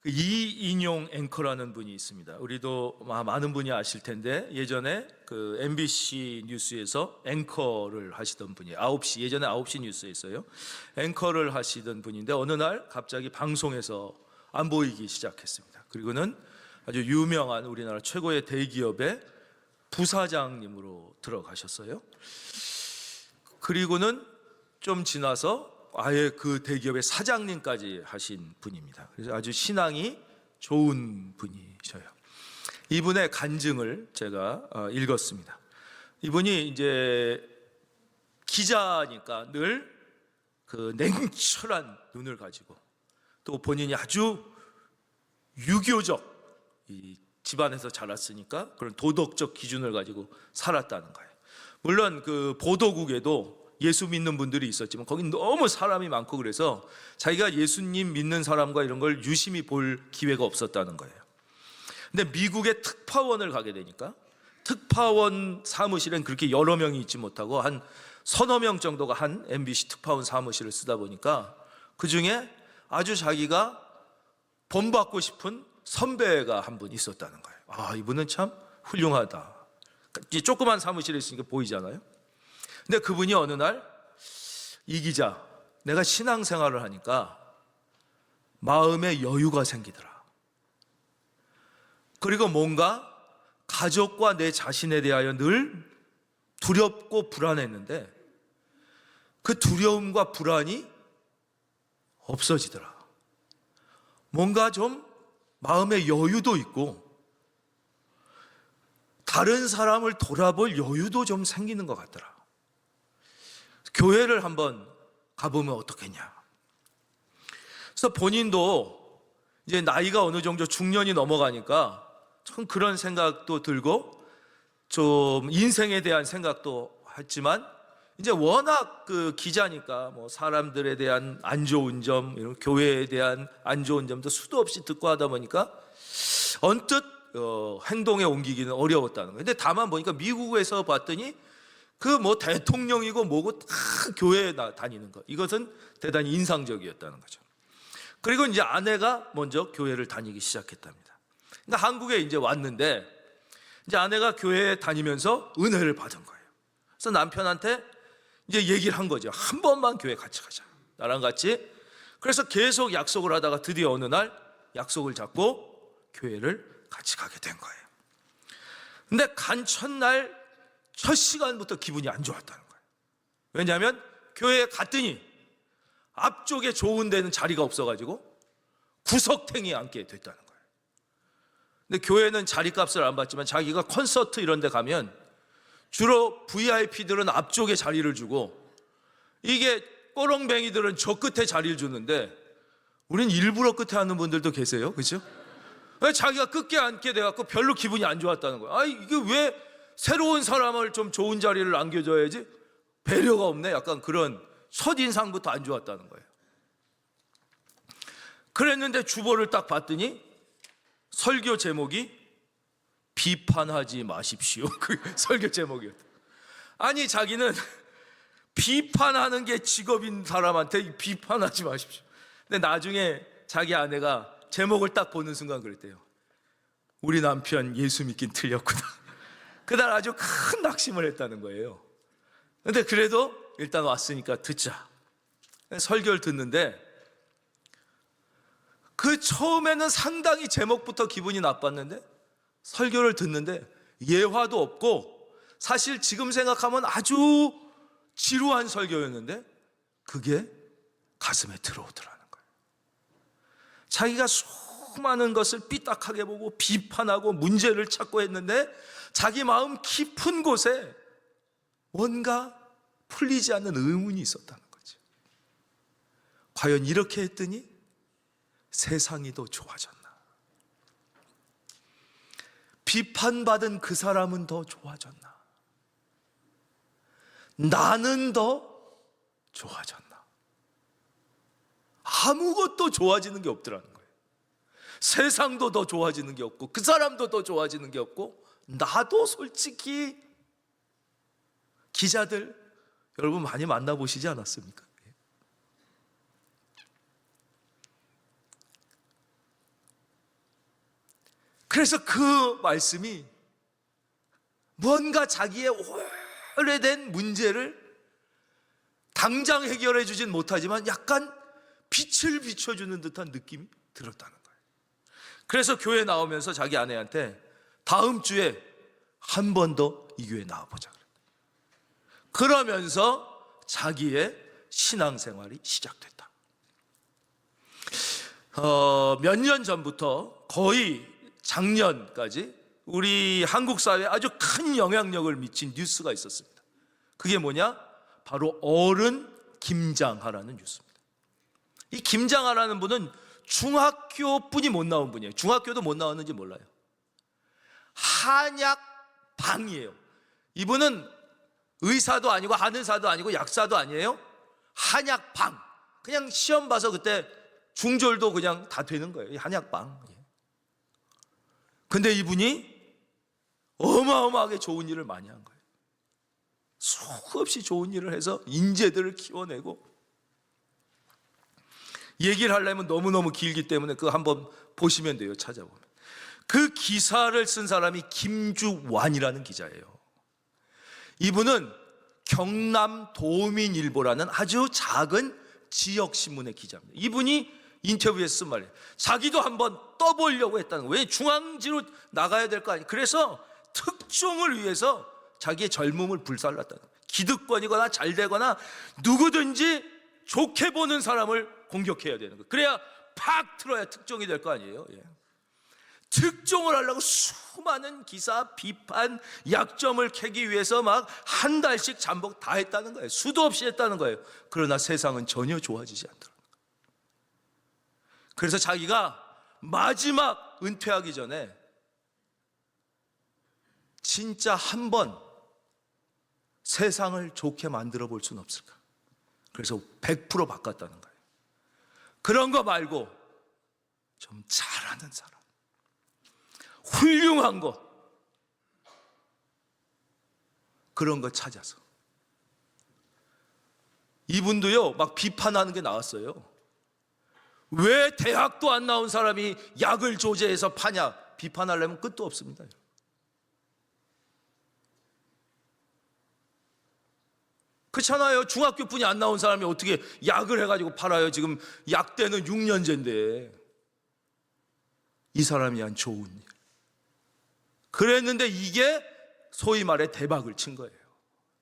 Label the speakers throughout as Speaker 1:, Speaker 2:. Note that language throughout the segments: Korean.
Speaker 1: 그 이인용 앵커라는 분이 있습니다. 우리도 많은 분이 아실 텐데 예전에 그 MBC 뉴스에서 앵커를 하시던 분이에요. 예전에 9시 뉴스에서요. 앵커를 하시던 분인데 어느 날 갑자기 방송에서 안 보이기 시작했습니다. 그리고는 아주 유명한 우리나라 최고의 대기업의 부사장님으로 들어가셨어요. 그리고는 좀 지나서 아예 그 대기업의 사장님까지 하신 분입니다. 그래서 아주 신앙이 좋은 분이셔요. 이분의 간증을 제가 읽었습니다. 이분이 이제 기자니까 늘 그 냉철한 눈을 가지고 또 본인이 아주 유교적 이 집안에서 자랐으니까 그런 도덕적 기준을 가지고 살았다는 거예요. 물론 그 보도국에도 예수 믿는 분들이 있었지만 거긴 너무 사람이 많고 그래서 자기가 예수님 믿는 사람과 이런 걸 유심히 볼 기회가 없었다는 거예요. 근데 미국의 특파원을 가게 되니까 특파원 사무실엔 그렇게 여러 명이 있지 못하고 한 서너 명 정도가 한 MBC 특파원 사무실을 쓰다 보니까 그 중에 아주 자기가 본받고 싶은 선배가 한 분 있었다는 거예요. 아, 이분은 참 훌륭하다. 조그만 사무실에 있으니까 보이잖아요. 근데 그분이 어느 날 이 기자, 내가 신앙생활을 하니까 마음에 여유가 생기더라. 그리고 뭔가 가족과 내 자신에 대하여 늘 두렵고 불안했는데 그 두려움과 불안이 없어지더라. 뭔가 좀 마음의 여유도 있고 다른 사람을 돌아볼 여유도 좀 생기는 것 같더라. 교회를 한번 가보면 어떻겠냐. 그래서 본인도 이제 나이가 어느 정도 중년이 넘어가니까 참 그런 생각도 들고 좀 인생에 대한 생각도 했지만 이제 워낙 그 기자니까 뭐 사람들에 대한 안 좋은 점, 이런 교회에 대한 안 좋은 점도 수도 없이 듣고 하다 보니까 언뜻 행동에 옮기기는 어려웠다는 거예요. 근데 다만 보니까 미국에서 봤더니 그 뭐 대통령이고 뭐고 다 교회에 다니는 것, 이것은 대단히 인상적이었다는 거죠. 그리고 이제 아내가 먼저 교회를 다니기 시작했답니다. 그러니까 한국에 이제 왔는데 이제 아내가 교회에 다니면서 은혜를 받은 거예요. 그래서 남편한테 이제 얘기를 한 거죠. 한 번만 교회 같이 가자, 나랑 같이. 그래서 계속 약속을 하다가 드디어 어느 날 약속을 잡고 교회를 같이 가게 된 거예요. 근데 간 첫날 첫 시간부터 기분이 안 좋았다는 거예요. 왜냐하면 교회에 갔더니 앞쪽에 좋은 데는 자리가 없어가지고 구석탱이에 앉게 됐다는 거예요. 근데 교회는 자리값을 안 받지만 자기가 콘서트 이런 데 가면 주로 VIP들은 앞쪽에 자리를 주고 이게 꼬렁뱅이들은 저 끝에 자리를 주는데 우린 일부러 끝에 앉는 분들도 계세요. 그렇죠? 자기가 끝에 앉게 돼갖고 별로 기분이 안 좋았다는 거예요. 아, 이게 왜 새로운 사람을 좀 좋은 자리를 안겨줘야지 배려가 없네, 약간 그런 첫인상부터 안 좋았다는 거예요. 그랬는데 주보를 딱 봤더니 설교 제목이 비판하지 마십시오. 그 설교 제목이었다. 아니, 자기는 비판하는 게 직업인 사람한테 비판하지 마십시오. 근데 나중에 자기 아내가 제목을 딱 보는 순간 그랬대요. 우리 남편 예수 믿긴 틀렸구나. 그날 아주 큰 낙심을 했다는 거예요. 근데 그래도 일단 왔으니까 듣자. 설교를 듣는데 그 처음에는 상당히 제목부터 기분이 나빴는데 설교를 듣는데 예화도 없고 사실 지금 생각하면 아주 지루한 설교였는데 그게 가슴에 들어오더라는 거예요. 자기가 수많은 것을 삐딱하게 보고 비판하고 문제를 찾고 했는데 자기 마음 깊은 곳에 뭔가 풀리지 않는 의문이 있었다는 거죠. 과연 이렇게 했더니 세상이 더 좋아졌나? 비판받은 그 사람은 더 좋아졌나? 나는 더 좋아졌나? 아무것도 좋아지는 게 없더라는 거예요. 세상도 더 좋아지는 게 없고 그 사람도 더 좋아지는 게 없고 나도 솔직히, 기자들 여러분 많이 만나보시지 않았습니까? 그래서 그 말씀이 뭔가 자기의 오래된 문제를 당장 해결해 주진 못하지만 약간 빛을 비춰주는 듯한 느낌이 들었다는 거예요. 그래서 교회 나오면서 자기 아내한테 다음 주에 한 번 더 이 교회 나와보자 그랬어요. 그러면서 자기의 신앙생활이 시작됐다. 몇 년 전부터 거의 작년까지 우리 한국 사회에 아주 큰 영향력을 미친 뉴스가 있었습니다. 그게 뭐냐? 바로 어른 김장하라는 뉴스입니다. 이 김장하라는 분은 중학교뿐이 못 나온 분이에요. 중학교도 못 나왔는지 몰라요. 한약방이에요. 이분은 의사도 아니고 한의사도 아니고 약사도 아니에요. 한약방. 그냥 시험 봐서 그때 중졸도 그냥 다 되는 거예요. 한약방. 근데 이분이 어마어마하게 좋은 일을 많이 한 거예요. 수없이 좋은 일을 해서 인재들을 키워내고, 얘기를 하려면 너무너무 길기 때문에 그거 한번 보시면 돼요. 찾아보면. 그 기사를 쓴 사람이 김주완이라는 기자예요. 이분은 경남 도민일보라는 아주 작은 지역신문의 기자입니다. 이분이 인터뷰에서 쓴 말이에요. 자기도 한번 떠보려고 했다는 거예요. 왜 중앙지로 나가야 될 거 아니에요. 그래서 특종을 위해서 자기의 젊음을 불살랐다는 거예요. 기득권이거나 잘되거나 누구든지 좋게 보는 사람을 공격해야 되는 거예요. 그래야 팍 틀어야 특종이 될 거 아니에요. 예. 특종을 하려고 수많은 기사, 비판, 약점을 캐기 위해서 막 한 달씩 잠복 다 했다는 거예요. 수도 없이 했다는 거예요. 그러나 세상은 전혀 좋아지지 않더라고요. 그래서 자기가 마지막 은퇴하기 전에 진짜 한번 세상을 좋게 만들어 볼 수는 없을까? 그래서 100% 바꿨다는 거예요. 그런 거 말고 좀 잘하는 사람, 훌륭한 거, 그런 거 찾아서. 이분도요, 막 비판하는 게 나왔어요. 왜 대학도 안 나온 사람이 약을 조제해서 파냐? 비판하려면 끝도 없습니다. 그렇잖아요. 중학교뿐이 안 나온 사람이 어떻게 약을 해가지고 팔아요? 지금 약대는 6년제인데. 이 사람이 한 좋은 일. 그랬는데 이게 소위 말해 대박을 친 거예요.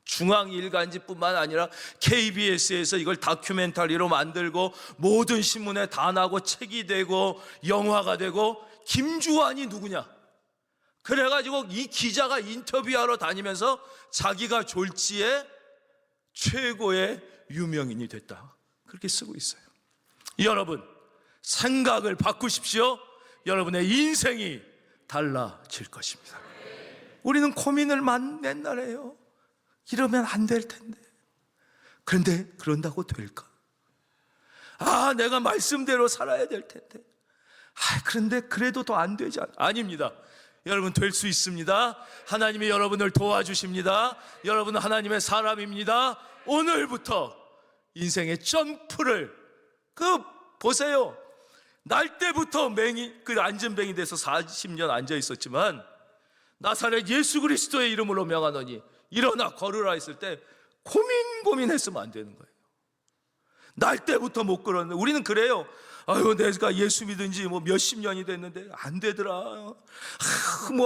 Speaker 1: 중앙일간지뿐만 아니라 KBS에서 이걸 다큐멘터리로 만들고 모든 신문에 다 나고 책이 되고 영화가 되고. 김주완이 누구냐? 그래가지고 이 기자가 인터뷰하러 다니면서 자기가 졸지에 최고의 유명인이 됐다, 그렇게 쓰고 있어요. 여러분, 생각을 바꾸십시오. 여러분의 인생이 달라질 것입니다. 우리는 고민을 맨날 해요. 이러면 안 될 텐데. 그런데 그런다고 될까? 아, 내가 말씀대로 살아야 될 텐데. 아, 그런데 그래도 더 안 되지 않아? 아닙니다. 여러분, 될 수 있습니다. 하나님이 여러분을 도와주십니다. 여러분은 하나님의 사람입니다. 오늘부터 인생의 점프를 보세요. 날 때부터 안전뱅이 돼서 40년 앉아 있었지만 나사렛 예수 그리스도의 이름으로 명하노니 일어나 걸으라 했을 때 고민했으면 안 되는 거예요. 날 때부터 못 걸었는데 우리는 그래요. 아유, 내가 예수 믿은 지 몇십 년이 됐는데 안 되더라.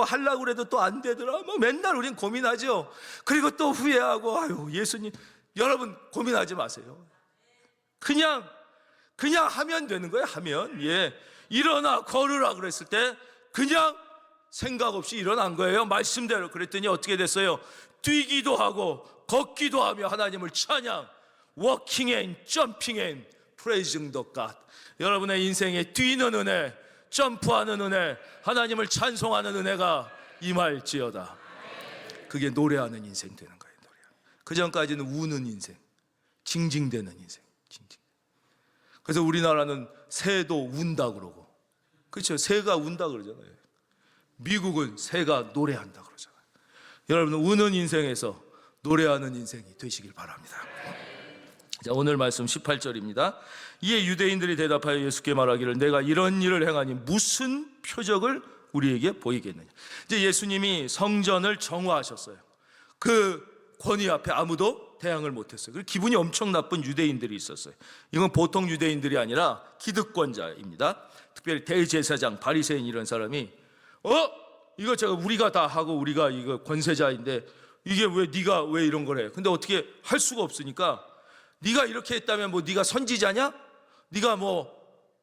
Speaker 1: 하려고 그래도 또 안 되더라. 맨날 우린 고민하죠. 그리고 또 후회하고, 아유, 예수님. 여러분, 고민하지 마세요. 그냥 하면 되는 거예요. 하면. 예. 일어나 걸으라 그랬을 때 그냥 생각 없이 일어난 거예요. 말씀대로. 그랬더니 어떻게 됐어요? 뛰기도 하고 걷기도 하며 하나님을 찬양, walking and jumping and praising the God. 여러분의 인생에 뛰는 은혜, 점프하는 은혜, 하나님을 찬송하는 은혜가 임할지어다. 그게 노래하는 인생 되는 거예요. 그 전까지는 우는 인생, 징징대는 인생. 그래서 우리나라는 새도 운다 그러고, 그렇죠? 새가 운다 그러잖아요. 미국은 새가 노래한다 그러잖아요. 여러분은 우는 인생에서 노래하는 인생이 되시길 바랍니다. 자, 오늘 말씀 18절입니다. 이에 유대인들이 대답하여 예수께 말하기를 내가 이런 일을 행하니 무슨 표적을 우리에게 보이겠느냐. 이제 예수님이 성전을 정화하셨어요. 그 권위 앞에 아무도 대항을 못했어요. 그리고 기분이 엄청 나쁜 유대인들이 있었어요. 이건 보통 유대인들이 아니라 기득권자입니다. 특별히 대제사장, 바리새인 이런 사람이 이거 우리가 다 하고 우리가 이거 권세자인데 이게 왜 네가 왜 이런 걸 해? 근데 어떻게 할 수가 없으니까 네가 이렇게 했다면 뭐 네가 선지자냐? 네가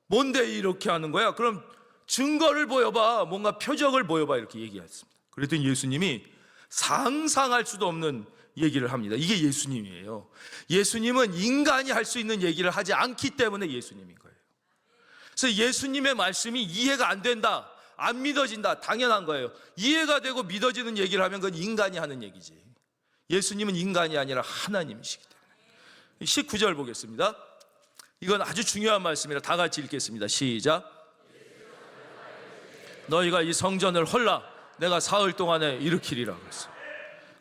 Speaker 1: 뭔데 이렇게 하는 거야? 그럼 증거를 보여봐. 뭔가 표적을 보여봐. 이렇게 얘기했습니다. 그랬더니 예수님이 상상할 수도 없는 얘기를 합니다. 이게 예수님이에요. 예수님은 인간이 할 수 있는 얘기를 하지 않기 때문에 예수님인 거예요. 그래서 예수님의 말씀이 이해가 안 된다, 안 믿어진다, 당연한 거예요. 이해가 되고 믿어지는 얘기를 하면 그건 인간이 하는 얘기지. 예수님은 인간이 아니라 하나님이시기 때문에. 19절 보겠습니다. 이건 아주 중요한 말씀이라 다 같이 읽겠습니다. 시작. 너희가 이 성전을 헐라 내가 사흘 동안에 일으키리라 그랬어요.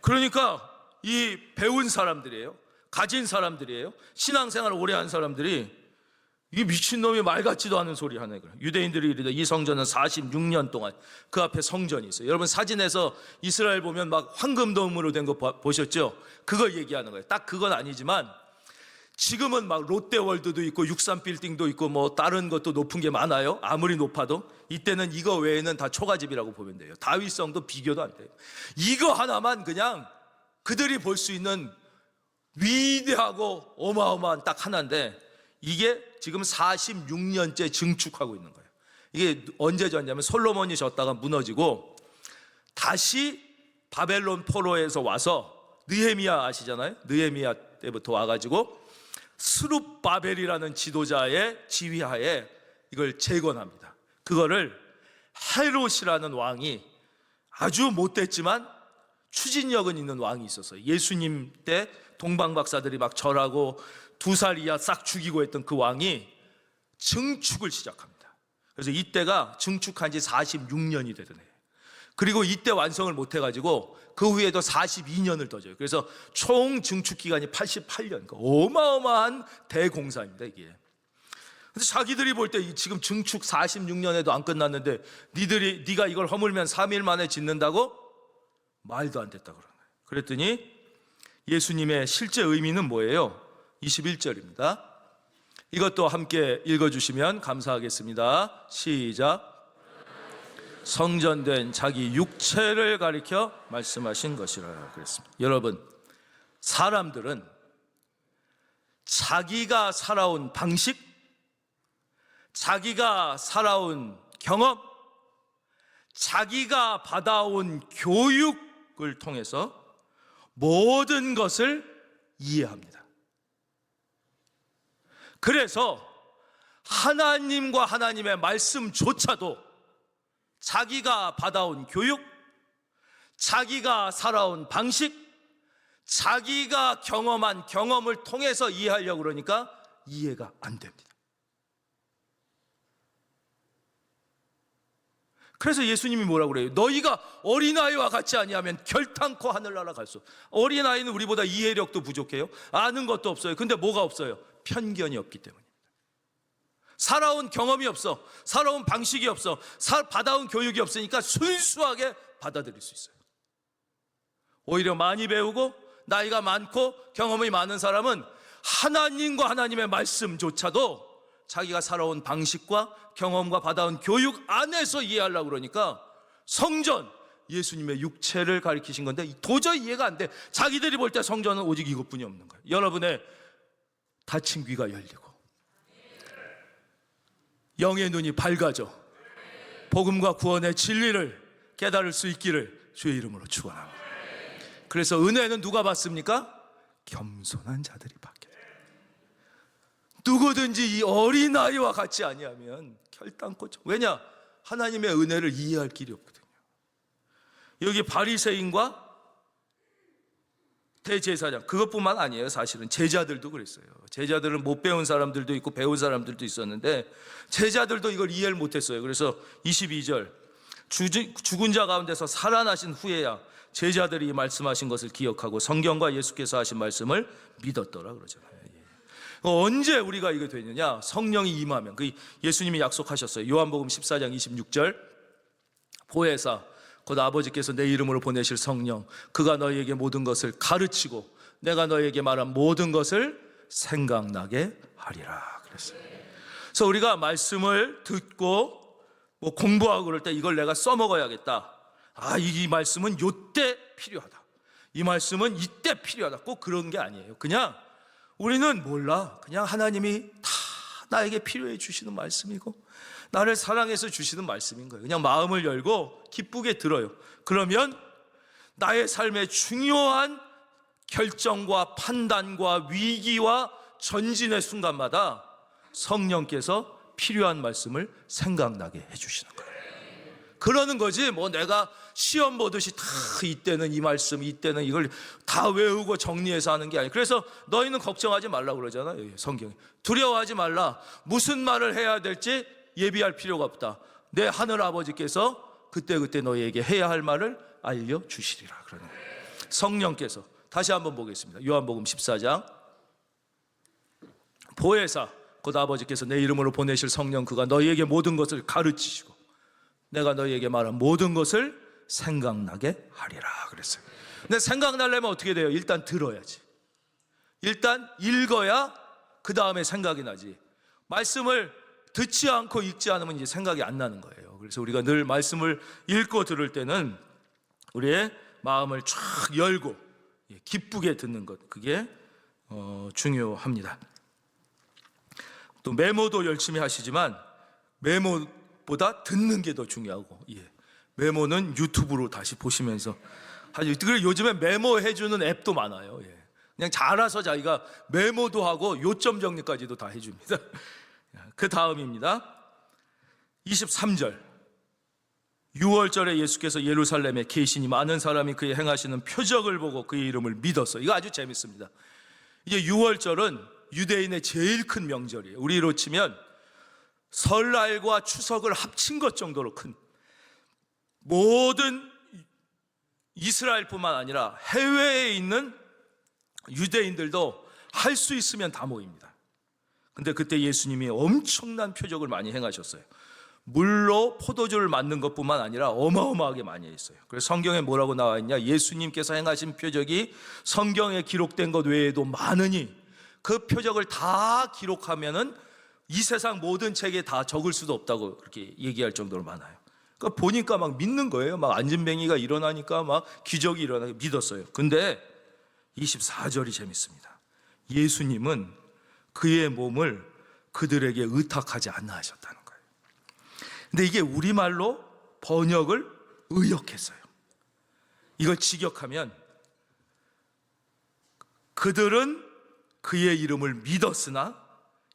Speaker 1: 그러니까 이 배운 사람들이에요. 가진 사람들이에요. 신앙생활을 오래 한 사람들이 이 미친놈이 말 같지도 않은 소리 하네. 유대인들이 이르되 이 성전은 46년 동안 그 앞에 성전이 있어요. 여러분 사진에서 이스라엘 보면 막 황금돔으로 된 거 보셨죠? 그걸 얘기하는 거예요. 딱 그건 아니지만 지금은 막 롯데월드도 있고 63빌딩도 있고 뭐 다른 것도 높은 게 많아요. 아무리 높아도 이때는 이거 외에는 다 초가집이라고 보면 돼요. 다윗성도 비교도 안 돼요. 이거 하나만 그냥 그들이 볼 수 있는 위대하고 어마어마한 딱 하나인데 이게 지금 46년째 증축하고 있는 거예요. 이게 언제 졌냐면 솔로몬이 졌다가 무너지고 다시 바벨론 포로에서 와서 느헤미야 아시잖아요? 느헤미야 때부터 와가지고 스룹바벨이라는 지도자의 지휘하에 이걸 재건합니다. 그거를 헤롯이라는 왕이 아주 못됐지만 추진력은 있는 왕이 있었어요. 예수님 때 동방박사들이 막 절하고 2살 이하 싹 죽이고 했던 그 왕이 증축을 시작합니다. 그래서 이때가 증축한 지 46년이 되던 해요. 그리고 이때 완성을 못 해가지고 그 후에도 42년을 더 줘요. 그래서 총 증축 기간이 88년. 어마어마한 대공사입니다, 이게. 그래서 자기들이 볼 때 지금 증축 46년에도 안 끝났는데 네가 이걸 허물면 3일 만에 짓는다고? 말도 안 됐다 그러는 거예요. 그랬더니 예수님의 실제 의미는 뭐예요? 21절입니다. 이것도 함께 읽어주시면 감사하겠습니다. 시작. 성전된 자기 육체를 가리켜 말씀하신 것이라 그랬습니다. 여러분, 사람들은 자기가 살아온 방식, 자기가 살아온 경험, 자기가 받아온 교육을 통해서 모든 것을 이해합니다. 그래서 하나님과 하나님의 말씀조차도 자기가 받아온 교육, 자기가 살아온 방식, 자기가 경험한 경험을 통해서 이해하려고 그러니까 이해가 안 됩니다. 그래서 예수님이 뭐라고 그래요? 너희가 어린아이와 같이 아니하면 결탄코 하늘나라 갈 수 없어. 어린아이는 우리보다 이해력도 부족해요. 아는 것도 없어요. 근데 뭐가 없어요? 편견이 없기 때문입니다. 살아온 경험이 없어, 살아온 방식이 없어, 받아온 교육이 없으니까 순수하게 받아들일 수 있어요. 오히려 많이 배우고 나이가 많고 경험이 많은 사람은 하나님과 하나님의 말씀조차도 자기가 살아온 방식과 경험과 받아온 교육 안에서 이해하려고 그러니까 성전, 예수님의 육체를 가리키신 건데 도저히 이해가 안 돼. 자기들이 볼 때 성전은 오직 이것뿐이 없는 거예요. 여러분의 닫힌 귀가 열리고 영의 눈이 밝아져 복음과 구원의 진리를 깨달을 수 있기를 주의 이름으로 축원합니다. 그래서 은혜는 누가 받습니까? 겸손한 자들이 받게 돼요. 누구든지 이 어린아이와 같이 아니하면 결단코. 왜냐? 하나님의 은혜를 이해할 길이 없거든요. 여기 바리새인과 대제사장, 그것뿐만 아니에요. 사실은 제자들도 그랬어요. 제자들은 못 배운 사람들도 있고 배운 사람들도 있었는데 제자들도 이걸 이해를 못했어요. 그래서 22절, 죽은 자 가운데서 살아나신 후에야 제자들이 이 말씀하신 것을 기억하고 성경과 예수께서 하신 말씀을 믿었더라 그러잖아요. 언제 우리가 이게 되느냐? 성령이 임하면. 그 예수님이 약속하셨어요. 요한복음 14장 26절 보혜사 곧 아버지께서 내 이름으로 보내실 성령, 그가 너희에게 모든 것을 가르치고 내가 너희에게 말한 모든 것을 생각나게 하리라 그랬어요. 그래서 우리가 말씀을 듣고 뭐 공부하고 그럴 때 이걸 내가 써먹어야겠다. 이 말씀은 요때 필요하다. 이 말씀은 이때 필요하다. 꼭 그런 게 아니에요. 그냥 우리는 몰라. 그냥 하나님이 다 나에게 필요해 주시는 말씀이고 나를 사랑해서 주시는 말씀인 거예요. 그냥 마음을 열고 기쁘게 들어요. 그러면 나의 삶의 중요한 결정과 판단과 위기와 전진의 순간마다 성령께서 필요한 말씀을 생각나게 해주시는 거예요. 그러는 거지 뭐 내가 시험 보듯이 다 이때는 이 말씀, 이때는 이걸 다 외우고 정리해서 하는 게 아니에요. 그래서 너희는 걱정하지 말라고 그러잖아요, 성경에. 두려워하지 말라. 무슨 말을 해야 될지 예비할 필요가 없다. 내 하늘 아버지께서 그때그때 너희에게 해야 할 말을 알려주시리라. 그러는 거예요. 성령께서. 다시 한번 보겠습니다. 요한복음 14장. 보혜사 곧 아버지께서 내 이름으로 보내실 성령, 그가 너희에게 모든 것을 가르치시고 내가 너희에게 말한 모든 것을 생각나게 하리라 그랬어요. 근데 생각나려면 어떻게 돼요? 일단 들어야지. 일단 읽어야 그 다음에 생각이 나지. 말씀을 듣지 않고 읽지 않으면 이제 생각이 안 나는 거예요. 그래서 우리가 늘 말씀을 읽고 들을 때는 우리의 마음을 쫙 열고 기쁘게 듣는 것, 그게 중요합니다. 또 메모도 열심히 하시지만 메모보다 듣는 게 더 중요하고, 메모는 유튜브로 다시 보시면서 그리고 요즘에 메모해 주는 앱도 많아요. 그냥 잘 알아서 자기가 메모도 하고 요점 정리까지도 다 해줍니다. 그 다음입니다. 23절. 6월절에 예수께서 예루살렘에 계시니 많은 사람이 그의 행하시는 표적을 보고 그의 이름을 믿었어. 이거 아주 재밌습니다. 이제 6월절은 유대인의 제일 큰 명절이에요. 우리로 치면 설날과 추석을 합친 것 정도로 큰, 모든 이스라엘뿐만 아니라 해외에 있는 유대인들도 할 수 있으면 다 모입니다. 근데 그때 예수님이 엄청난 표적을 많이 행하셨어요. 물로 포도주를 만든 것뿐만 아니라 어마어마하게 많이 했어요. 그래서 성경에 뭐라고 나와 있냐? 예수님께서 행하신 표적이 성경에 기록된 것 외에도 많으니 그 표적을 다 기록하면은 이 세상 모든 책에 다 적을 수도 없다고 그렇게 얘기할 정도로 많아요. 그러니까 보니까 막 믿는 거예요. 막 안진뱅이가 일어나니까 막 기적이 일어나고 믿었어요. 근데 24절이 재밌습니다. 예수님은 그의 몸을 그들에게 의탁하지 않나 하셨다는 거예요. 근데 이게 우리말로 번역을 의역했어요. 이걸 직역하면 그들은 그의 이름을 믿었으나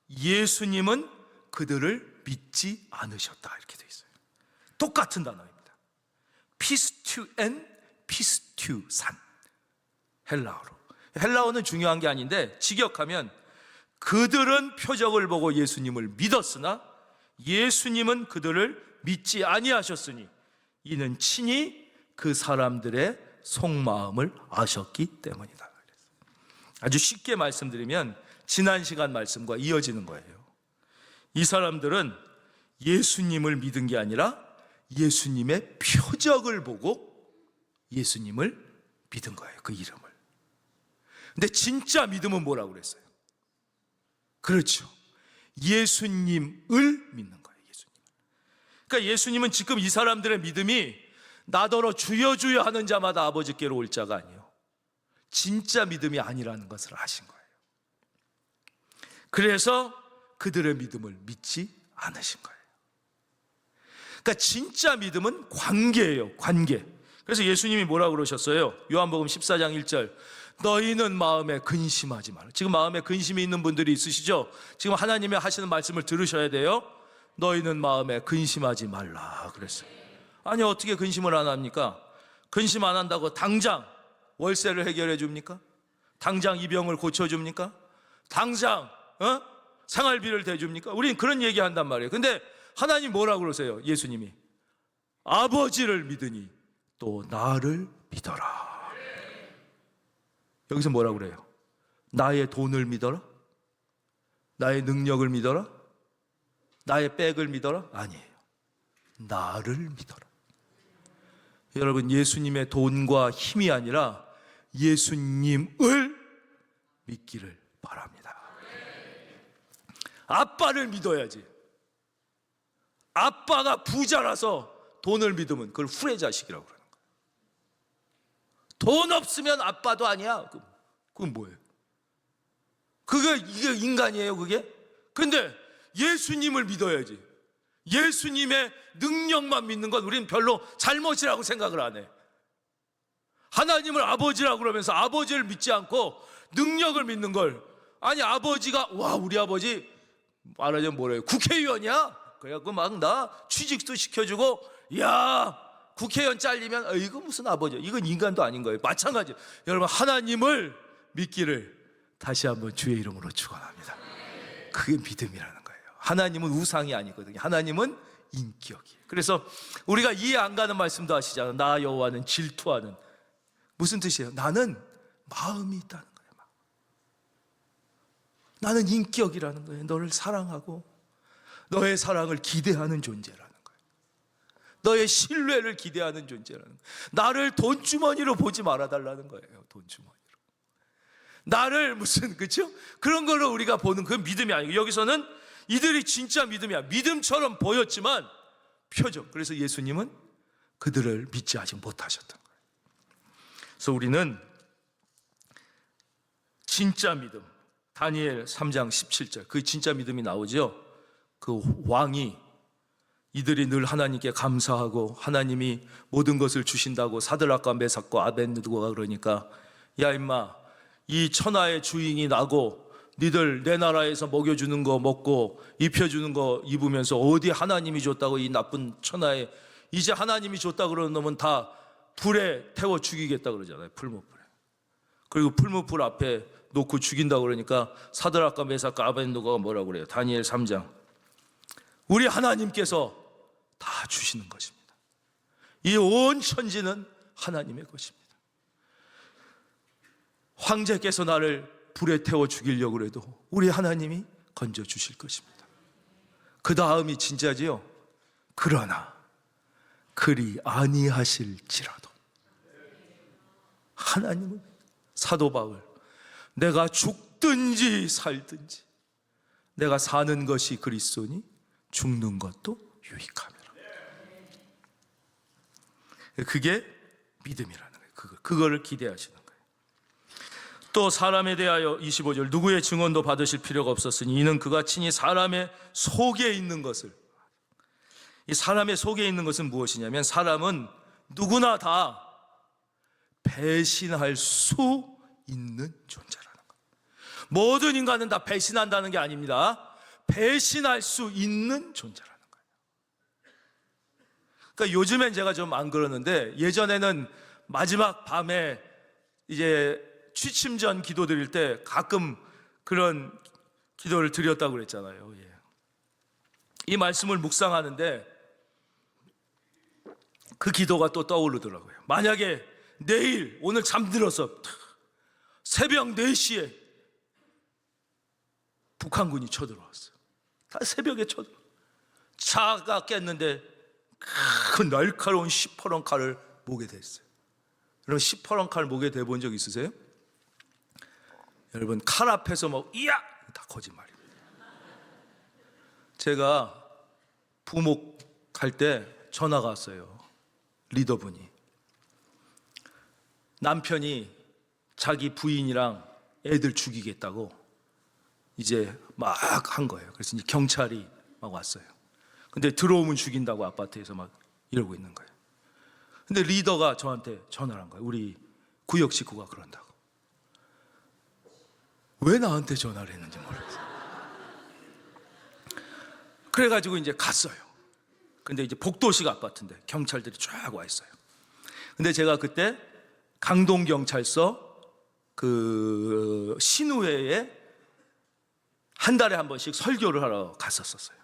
Speaker 1: 예수님은 그들을 믿지 않으셨다, 이렇게 되어 있어요. 똑같은 단어입니다. 피스튜엔 피스튜산, 헬라어로. 헬라어는 중요한 게 아닌데 직역하면 그들은 표적을 보고 예수님을 믿었으나 예수님은 그들을 믿지 아니하셨으니 이는 친히 그 사람들의 속마음을 아셨기 때문이다. 아주 쉽게 말씀드리면 지난 시간 말씀과 이어지는 거예요. 이 사람들은 예수님을 믿은 게 아니라 예수님의 표적을 보고 예수님을 믿은 거예요, 그 이름을. 근데 진짜 믿음은 뭐라고 그랬어요? 그렇죠, 예수님을 믿는 거예요. 예수님. 그러니까 예수님은 지금 이 사람들의 믿음이 나더러 주여 주여 하는 자마다 아버지께로 올 자가 아니에요. 진짜 믿음이 아니라는 것을 아신 거예요. 그래서 그들의 믿음을 믿지 않으신 거예요. 그러니까 진짜 믿음은 관계예요, 관계. 그래서 예수님이 뭐라고 그러셨어요? 요한복음 14장 1절. 너희는 마음에 근심하지 마라. 지금 마음에 근심이 있는 분들이 있으시죠? 지금 하나님이 하시는 말씀을 들으셔야 돼요. 너희는 마음에 근심하지 말라 그랬어요. 아니, 어떻게 근심을 안 합니까? 근심 안 한다고 당장 월세를 해결해 줍니까? 당장 이 병을 고쳐줍니까? 당장 생활비를 대줍니까? 우리는 그런 얘기 한단 말이에요. 근데 하나님 뭐라고 그러세요? 예수님이 아버지를 믿으니 또 나를 믿어라. 여기서 뭐라고 그래요? 나의 돈을 믿어라? 나의 능력을 믿어라? 나의 백을 믿어라? 아니에요. 나를 믿어라. 여러분, 예수님의 돈과 힘이 아니라 예수님을 믿기를 바랍니다. 아빠를 믿어야지. 아빠가 부자라서 돈을 믿으면 그걸 후레자식이라고 그러는 거예요. 돈 없으면 아빠도 아니야. 그건 뭐예요? 이게 인간이에요, 그게? 근데 예수님을 믿어야지. 예수님의 능력만 믿는 건 우리는 별로 잘못이라고 생각을 안 해. 하나님을 아버지라고 그러면서 아버지를 믿지 않고 능력을 믿는 걸, 아니 아버지가, 와 우리 아버지 말하자면 뭐래요? 국회의원이야? 그래갖고 막 나 취직도 시켜주고, 야 국회의원 잘리면 이거 무슨 아버지야? 이건 인간도 아닌 거예요. 마찬가지. 여러분, 하나님을 믿기를 다시 한번 주의 이름으로 축원합니다. 그게 믿음이라는 거예요. 하나님은 우상이 아니거든요. 하나님은 인격이에요. 그래서 우리가 이해 안 가는 말씀도 하시잖아요. 나 여호와는 질투하는. 무슨 뜻이에요? 나는 마음이 있다는 거예요. 나는 인격이라는 거예요. 너를 사랑하고 너의 사랑을 기대하는 존재라는 거예요. 너의 신뢰를 기대하는 존재라는 거예요. 나를 돈주머니로 보지 말아달라는 거예요. 돈주머니로. 나를 무슨, 그렇죠? 그런 걸로 우리가 보는 그 믿음이 아니고, 여기서는 이들이 진짜 믿음이야. 믿음처럼 보였지만 표정. 그래서 예수님은 그들을 믿지 아직 못하셨던 거예요. 그래서 우리는 진짜 믿음, 다니엘 3장 17절, 그 진짜 믿음이 나오죠. 그 왕이, 이들이 늘 하나님께 감사하고 하나님이 모든 것을 주신다고 사드락과 메삭과 아벳느고가 그러니까, 야 임마, 이 천하의 주인이 나고 니들 내 나라에서 먹여주는 거 먹고 입혀주는 거 입으면서 어디 하나님이 줬다고, 이 나쁜 천하에 이제 하나님이 줬다 그러는 놈은 다 불에 태워 죽이겠다 그러잖아요. 풀무불에. 그리고 풀무불 앞에 놓고 죽인다고 그러니까 사드락과 메삭과 아벳느고가 뭐라고 그래요? 다니엘 3장. 우리 하나님께서 다 주시는 것입니다. 이 온 천지는 하나님의 것입니다. 황제께서 나를 불에 태워 죽이려고 해도 우리 하나님이 건져 주실 것입니다. 그 다음이 진짜지요. 그러나 그리 아니하실지라도. 하나님은, 사도 바울, 내가 죽든지 살든지 내가 사는 것이 그리스도니 죽는 것도 유익함이라. 그게 믿음이라는 거예요. 그거를 기대하시는 거예요. 또 사람에 대하여 25절, 누구의 증언도 받으실 필요가 없었으니 이는 그가 친히 사람의 속에 있는 것을. 이 사람의 속에 있는 것은 무엇이냐면, 사람은 누구나 다 배신할 수 있는 존재라는 거예요. 모든 인간은 다 배신한다는 게 아닙니다. 배신할 수 있는 존재라는 거예요. 그러니까 요즘엔 제가 좀 안 그러는데, 예전에는 마지막 밤에 이제 취침 전 기도 드릴 때 가끔 그런 기도를 드렸다고 그랬잖아요. 예. 이 말씀을 묵상하는데 그 기도가 또 떠오르더라고요. 만약에 내일, 오늘 잠들어서 새벽 4시에 북한군이 쳐들어왔어요. 다 새벽에 쳐들어. 차가 깼는데 그 날카로운 시퍼런 칼을 목에 댔어요. 여러분, 시퍼런 칼 목에 대본 적 있으세요? 여러분, 칼 앞에서 막 이야! 다 거짓말입니다. 제가 부목할 때 전화가 왔어요. 리더분이. 남편이 자기 부인이랑 애들 죽이겠다고 이제 막 한 거예요. 그래서 이제 경찰이 막 왔어요. 근데 들어오면 죽인다고 아파트에서 막 이러고 있는 거예요. 근데 리더가 저한테 전화를 한 거예요. 우리 구역 식구가 그런다고. 왜 나한테 전화를 했는지 모르겠어요. 그래가지고 이제 갔어요. 근데 이제 복도식 아파트인데 경찰들이 쫙 와 있어요. 근데 제가 그때 강동경찰서 그 신우회에 한 달에 한 번씩 설교를 하러 갔었어요.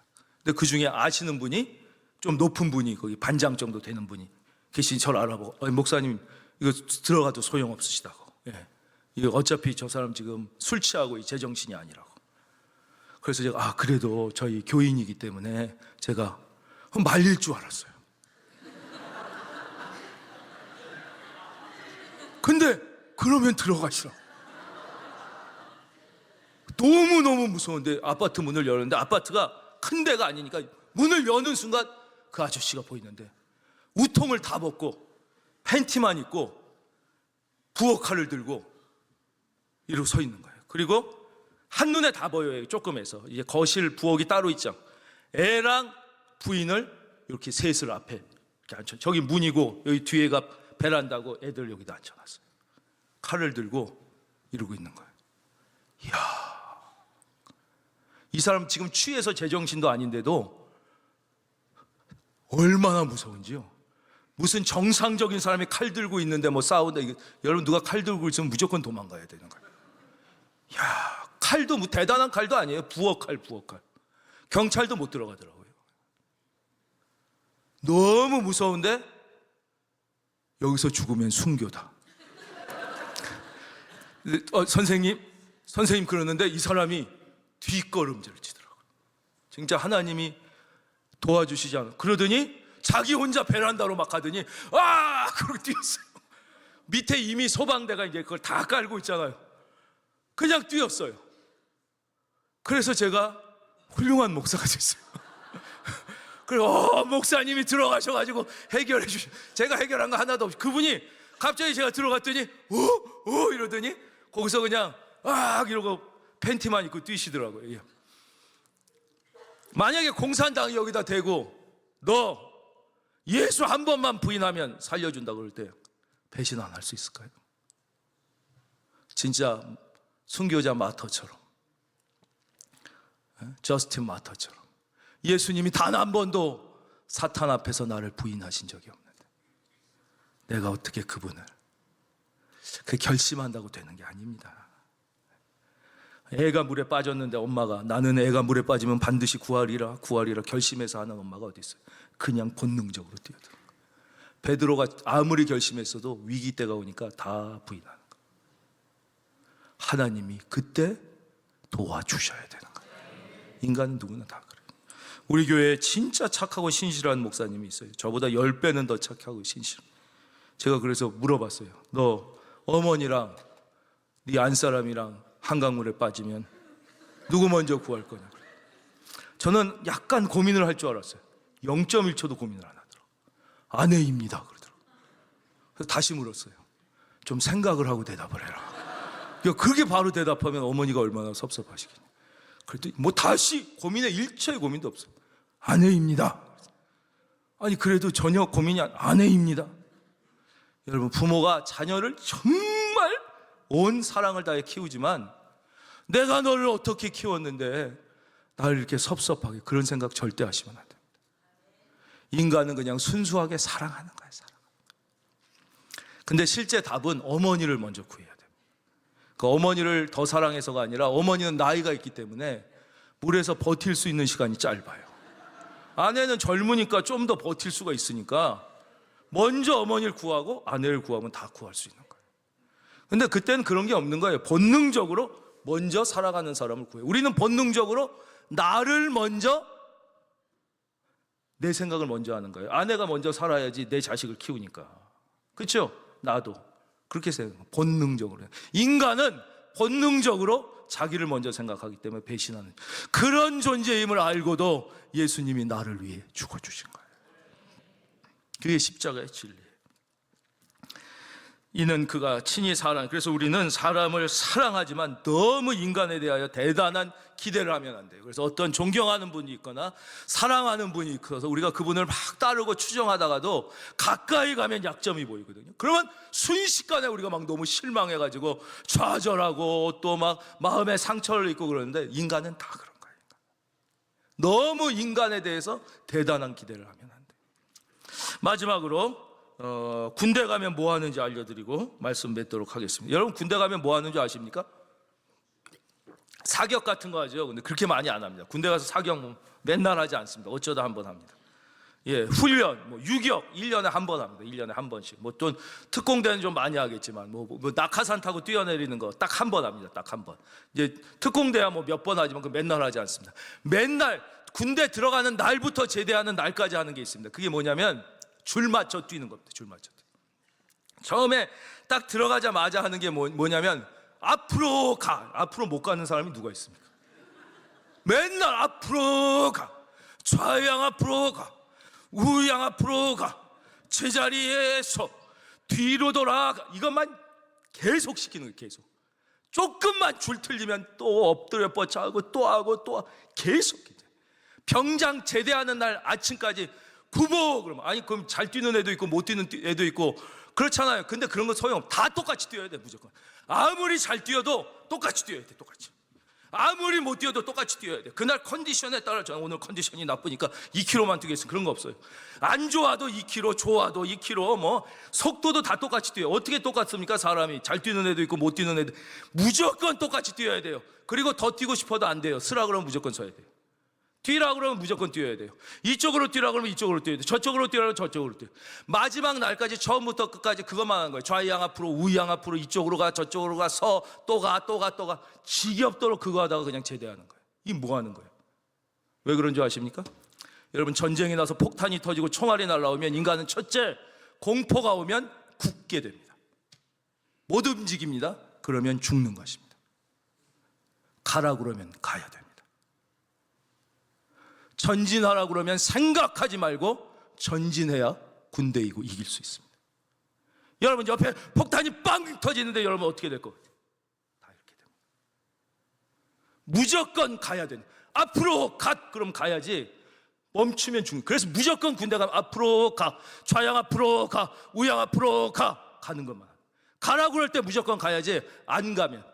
Speaker 1: 근데 그 중에 아시는 분이, 좀 높은 분이, 거기 반장 정도 되는 분이 계시니 저를 알아보고, 목사님 이거 들어가도 소용없으시다고. 예. 이거 어차피 저 사람 지금 술 취하고 제정신이 아니라고. 그래서 제가 그래도 저희 교인이기 때문에 제가 말릴 줄 알았어요. 근데 그러면 들어가시라. 너무너무 무서운데 아파트 문을 열었는데 아파트가 큰 데가 아니니까 문을 여는 순간 그 아저씨가 보이는데 우통을 다 벗고 팬티만 입고 부엌칼을 들고 이러고 서 있는 거예요. 그리고 한눈에 다 보여요. 조금해서 이제 거실 부엌이 따로 있죠. 애랑 부인을 이렇게 셋을 앞에 이렇게 앉혀. 저기 문이고 여기 뒤에가 베란다고 애들 여기다 앉혀놨어요. 칼을 들고 이러고 있는 거예요. 이야, 이 사람 지금 취해서 제정신도 아닌데도 얼마나 무서운지요. 무슨 정상적인 사람이 칼 들고 있는데 뭐 싸운다. 여러분, 누가 칼 들고 있으면 무조건 도망가야 되는 거예요. 이야, 칼도 뭐 대단한 칼도 아니에요. 부엌칼. 경찰도 못 들어가더라고요. 너무 무서운데 여기서 죽으면 순교다. 선생님 그러는데 이 사람이 뒷걸음질을 치더라고요. 진짜 하나님이 도와주시지 않아. 그러더니 자기 혼자 베란다로 막 가더니 그러고 뛰었어요. 밑에 이미 소방대가 이제 그걸 다 깔고 있잖아요. 그냥 뛰었어요. 그래서 제가 훌륭한 목사가 됐어요. 그리고 목사님이 들어가셔가지고 해결해 주셔. 제가 해결한 거 하나도 없이 그분이 갑자기 제가 들어갔더니 이러더니 거기서 그냥 이러고 팬티만 입고 뛰시더라고요. 만약에 공산당이 여기다 대고 너 예수 한 번만 부인하면 살려준다 그럴 때 배신 안 할 수 있을까요? 진짜 순교자 마터처럼, 저스틴 마터처럼 예수님이 단 한 번도 사탄 앞에서 나를 부인하신 적이 없는데 내가 어떻게 그분을 결심한다고 되는 게 아닙니다. 애가 물에 빠졌는데 엄마가 나는 애가 물에 빠지면 반드시 구하리라 결심해서 하는 엄마가 어디 있어요? 그냥 본능적으로 뛰어들어요. 베드로가 아무리 결심했어도 위기 때가 오니까 다 부인하는 거예요. 하나님이 그때 도와주셔야 되는 거예요. 인간은 누구나 다 그래요. 우리 교회에 진짜 착하고 신실한 목사님이 있어요. 저보다 10배는 더 착하고 신실해요. 제가 그래서 물어봤어요. 너 어머니랑 네 안사람이랑 한강물에 빠지면 누구 먼저 구할 거냐. 저는 약간 고민을 할 줄 알았어요. 0.1초도 고민을 안 하더라고요. 아내입니다 그러더라고요. 그래서 다시 물었어요. 좀 생각을 하고 대답을 해라. 그렇게 바로 대답하면 어머니가 얼마나 섭섭하시겠냐. 그랬더니 뭐 다시 고민에 일체의 고민도 없어요. 아내입니다. 아니 그래도 전혀 고민이 아내입니다. 여러분, 부모가 자녀를 정말 온 사랑을 다해 키우지만 내가 너를 어떻게 키웠는데 나를 이렇게 섭섭하게, 그런 생각 절대 하시면 안 됩니다. 인간은 그냥 순수하게 사랑하는 거예요. 근데 실제 답은 어머니를 먼저 구해야 돼요. 그 어머니를 더 사랑해서가 아니라 어머니는 나이가 있기 때문에 물에서 버틸 수 있는 시간이 짧아요. 아내는 젊으니까 좀 더 버틸 수가 있으니까 먼저 어머니를 구하고 아내를 구하면 다 구할 수 있는 거예요. 근데 그때는 그런 게 없는 거예요. 본능적으로 먼저 살아가는 사람을 구해요. 우리는 본능적으로 나를 먼저, 내 생각을 먼저 하는 거예요. 아내가 먼저 살아야지 내 자식을 키우니까. 그렇죠? 나도 그렇게 생각해요. 본능적으로. 인간은 본능적으로 자기를 먼저 생각하기 때문에 배신하는 그런 존재임을 알고도 예수님이 나를 위해 죽어주신 거예요. 그게 십자가의 진리예요. 이는 그가 친히 그래서 우리는 사람을 사랑하지만 너무 인간에 대하여 대단한 기대를 하면 안 돼요. 그래서 어떤 존경하는 분이 있거나 사랑하는 분이 있어서 우리가 그분을 막 따르고 추정하다가도 가까이 가면 약점이 보이거든요. 그러면 순식간에 우리가 막 너무 실망해가지고 좌절하고 또 막 마음에 상처를 입고 그러는데 인간은 다 그런 거예요. 너무 인간에 대해서 대단한 기대를 하면 안 돼요. 마지막으로 군대 가면 뭐 하는지 알려드리고 말씀 맺도록 하겠습니다. 여러분, 군대 가면 뭐 하는지 아십니까? 사격 같은 거 하죠. 근데 그렇게 많이 안 합니다. 군대 가서 사격 맨날 하지 않습니다. 어쩌다 한 번 합니다. 훈련, 유격 1년에 한 번 합니다. 1년에 한 번씩. 또 특공대는 좀 많이 하겠지만 낙하산 타고 뛰어내리는 거 딱 한 번 합니다. 딱 한 번. 이제 특공대야 몇 번 하지만 그 맨날 하지 않습니다. 맨날 군대 들어가는 날부터 제대하는 날까지 하는 게 있습니다. 그게 뭐냐면 줄 맞춰 뛰는 겁니다. 줄 맞춰. 처음에 딱 들어가자마자 하는 게 뭐냐면 앞으로 가. 앞으로 못 가는 사람이 누가 있습니까? 맨날 앞으로 가, 좌양 앞으로 가, 우양 앞으로 가, 제자리에서 뒤로 돌아가. 이것만 계속 시키는 거예요. 계속. 조금만 줄 틀리면 또 엎드려 뻗쳐하고 또 하고 또 하고 계속. 병장 제대하는 날 아침까지 구보 그러면, 아니 그럼 잘 뛰는 애도 있고 못 뛰는 애도 있고 그렇잖아요. 근데 그런 건 소용. 다 똑같이 뛰어야 돼. 무조건. 아무리 잘 뛰어도 똑같이 뛰어야 돼. 똑같이. 아무리 못 뛰어도 똑같이 뛰어야 돼. 그날 컨디션에 따라, 저는 오늘 컨디션이 나쁘니까 2km만 뛰겠습니다. 그런 거 없어요. 안 좋아도 2km, 좋아도 2km, 뭐 속도도 다 똑같이 뛰어요. 어떻게 똑같습니까? 사람이 잘 뛰는 애도 있고 못 뛰는 애도. 무조건 똑같이 뛰어야 돼요. 그리고 더 뛰고 싶어도 안 돼요. 쓰라 그러면 무조건 서야 돼요. 뛰라 그러면 무조건 뛰어야 돼요. 이쪽으로 뛰라 그러면 이쪽으로 뛰어야 돼요. 저쪽으로 뛰라 그러면 저쪽으로 뛰어야 돼요. 마지막 날까지 처음부터 끝까지 그것만 하는 거예요. 좌양 앞으로, 우양 앞으로, 이쪽으로 가, 저쪽으로 가, 또 가, 또 가, 또 가. 지겹도록 그거 하다가 그냥 제대하는 거예요. 이게 뭐 하는 거예요? 왜 그런 줄 아십니까? 여러분, 전쟁이 나서 폭탄이 터지고 총알이 날아오면 인간은 첫째, 공포가 오면 굳게 됩니다. 못 움직입니다. 그러면 죽는 것입니다. 가라 그러면 가야 됩니다. 전진하라 그러면 생각하지 말고 전진해야 군대이고 이길 수 있습니다. 여러분, 옆에 폭탄이 빵 터지는데 여러분 어떻게 될 것 같아요? 다 이렇게 됩니다. 무조건 가야 되는. 앞으로 가. 그럼 가야지. 멈추면 죽는. 그래서 무조건 군대 가면 앞으로 가, 좌양 앞으로 가, 우양 앞으로 가. 가는 것만. 가라고 그럴 때 무조건 가야지. 안 가면.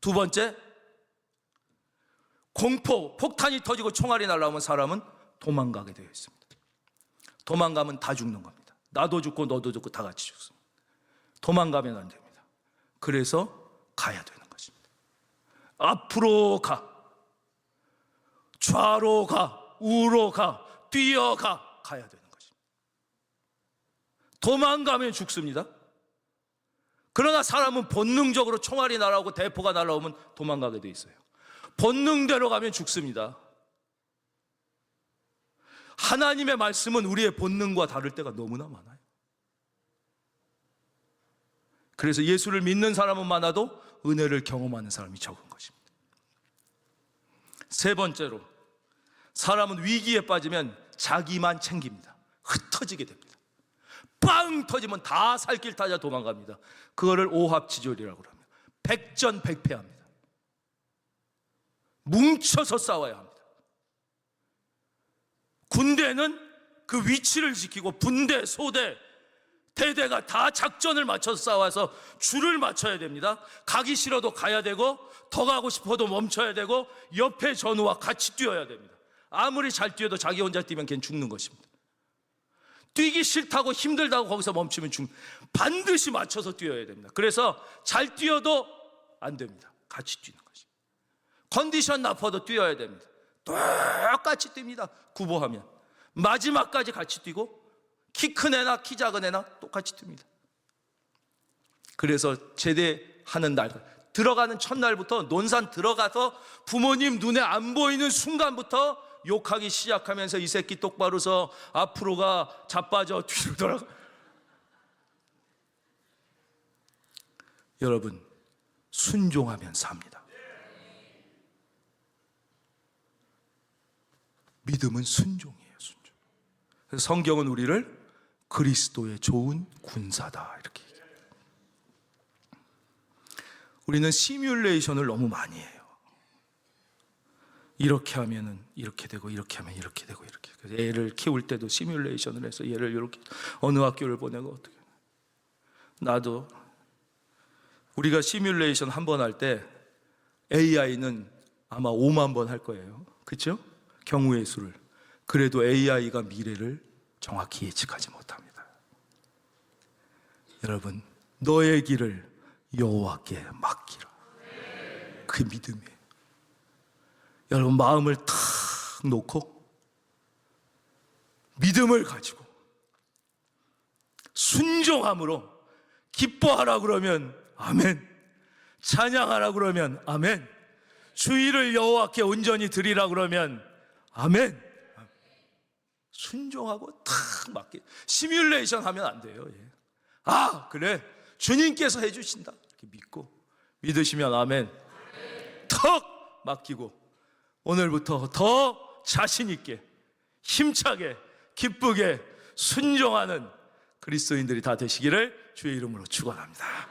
Speaker 1: 두 번째, 공포, 폭탄이 터지고 총알이 날아오면 사람은 도망가게 되어 있습니다. 도망가면 다 죽는 겁니다. 나도 죽고 너도 죽고 다 같이 죽습니다. 도망가면 안 됩니다. 그래서 가야 되는 것입니다. 앞으로 가, 좌로 가, 우로 가, 뛰어가. 가야 되는 것입니다. 도망가면 죽습니다. 그러나 사람은 본능적으로 총알이 날아오고 대포가 날아오면 도망가게 되어 있어요. 본능대로 가면 죽습니다. 하나님의 말씀은 우리의 본능과 다를 때가 너무나 많아요. 그래서 예수를 믿는 사람은 많아도 은혜를 경험하는 사람이 적은 것입니다. 세 번째로, 사람은 위기에 빠지면 자기만 챙깁니다. 흩어지게 됩니다. 빵 터지면 다 살길 타자 도망갑니다. 그거를 오합지졸이라고 합니다. 백전백패합니다. 뭉쳐서 싸워야 합니다. 군대는 그 위치를 지키고 분대, 소대, 대대가 다 작전을 맞춰서 싸워서 줄을 맞춰야 됩니다. 가기 싫어도 가야 되고 더 가고 싶어도 멈춰야 되고 옆에 전우와 같이 뛰어야 됩니다. 아무리 잘 뛰어도 자기 혼자 뛰면 걔는 죽는 것입니다. 뛰기 싫다고 힘들다고 거기서 멈추면 반드시 맞춰서 뛰어야 됩니다. 그래서 잘 뛰어도 안 됩니다. 같이 뛰는 것입니다. 컨디션 나빠도 뛰어야 됩니다. 똑같이 뜁니다. 구보하면 마지막까지 같이 뛰고 키 큰 애나 키 작은 애나 똑같이 뜁니다. 그래서 제대하는 날, 들어가는 첫날부터 논산 들어가서 부모님 눈에 안 보이는 순간부터 욕하기 시작하면서 이 새끼 똑바로 서, 앞으로 가, 자빠져, 뒤로 돌아가. 여러분, 순종하면 삽니다. 믿음은 순종이에요. 순종. 그래서 성경은 우리를 그리스도의 좋은 군사다 이렇게 얘기해요. 우리는 시뮬레이션을 너무 많이 해요. 이렇게 하면은 이렇게 되고, 이렇게 하면 이렇게 되고, 이렇게. 그래서 애를 키울 때도 시뮬레이션을 해서 얘를 이렇게 어느 학교를 보내고 어떻게. 나도 우리가 시뮬레이션 한 번 할 때 AI는 아마 5만 번 할 거예요. 그렇죠? 경우의 수를. 그래도 AI가 미래를 정확히 예측하지 못합니다. 여러분, 너의 길을 여호와께 맡기라. 그 믿음이에요. 여러분, 마음을 탁 놓고 믿음을 가지고 순종함으로 기뻐하라 그러면 아멘, 찬양하라 그러면 아멘, 주의를 여호와께 온전히 드리라 그러면 아멘. 순종하고 탁 맡기. 시뮬레이션 하면 안 돼요. 예. 아, 그래, 주님께서 해주신다 이렇게 믿고, 믿으시면 아멘. 턱 맡기고 오늘부터 더 자신 있게, 힘차게, 기쁘게 순종하는 그리스도인들이 다 되시기를 주의 이름으로 축원합니다.